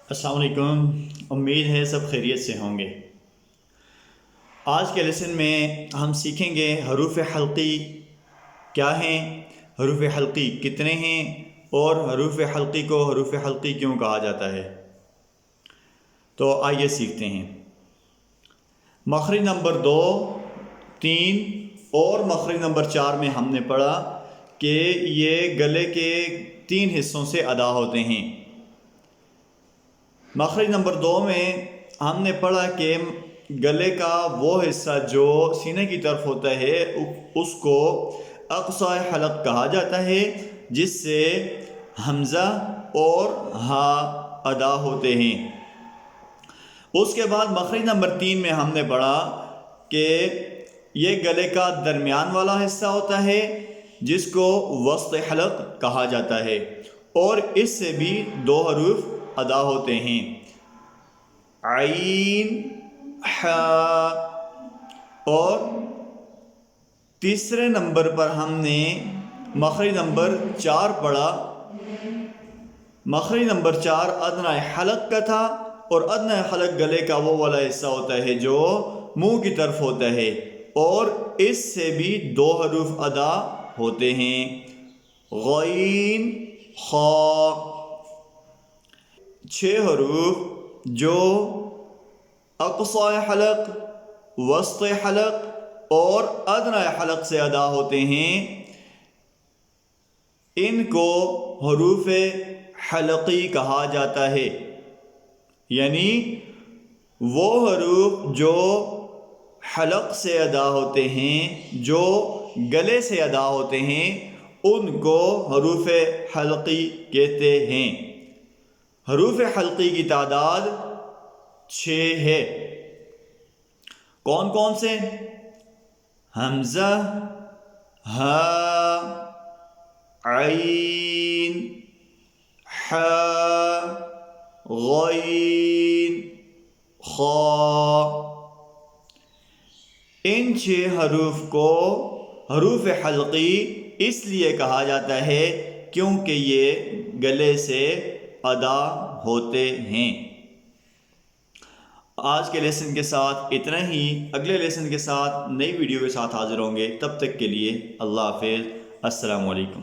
السلام علیکم، امید ہے سب خیریت سے ہوں گے۔ آج کے لیسن میں ہم سیکھیں گے حروف حلقی کیا ہیں، حروف حلقی کتنے ہیں، اور حروف حلقی کو حروف حلقی کیوں کہا جاتا ہے۔ تو آئیے سیکھتے ہیں۔ مخرج نمبر 2، 3 اور مخرج نمبر 4 میں ہم نے پڑھا کہ یہ گلے کے 3 حصوں سے ادا ہوتے ہیں۔ مخرج نمبر 2 میں ہم نے پڑھا کہ گلے کا وہ حصہ جو سینے کی طرف ہوتا ہے اس کو اقصی حلق کہا جاتا ہے، جس سے حمزہ اور ہا ادا ہوتے ہیں۔ اس کے بعد مخرج نمبر 3 میں ہم نے پڑھا کہ یہ گلے کا درمیان والا حصہ ہوتا ہے جس کو وسط حلق کہا جاتا ہے، اور اس سے بھی 2 حروف ادا ہوتے ہیں، عین، حا۔ اور تیسرے نمبر پر ہم نے مخرج نمبر 4 پڑھا۔ مخرج نمبر 4 ادنی حلق کا تھا، اور ادنی حلق گلے کا وہ والا حصہ ہوتا ہے جو منہ کی طرف ہوتا ہے، اور اس سے بھی 2 حروف ادا ہوتے ہیں، غین، خا۔ 6 حروف جو اقصی حلق، وسط حلق اور ادنی حلق سے ادا ہوتے ہیں، ان کو حروف حلقی کہا جاتا ہے۔ یعنی وہ حروف جو حلق سے ادا ہوتے ہیں، جو گلے سے ادا ہوتے ہیں، ان کو حروف حلقی کہتے ہیں۔ حروف حلقی کی تعداد 6 ہے۔ کون کون سے؟ حمزہ، ہا، عین، حا، غین، خا۔ ان 6 حروف کو حروف حلقی اس لیے کہا جاتا ہے کیونکہ یہ گلے سے ادا ہوتے ہیں۔ آج کے لیسن کے ساتھ اتنا ہی۔ اگلے لیسن کے ساتھ نئی ویڈیو کے ساتھ حاضر ہوں گے۔ تب تک کے لیے اللہ حافظ، السلام علیکم۔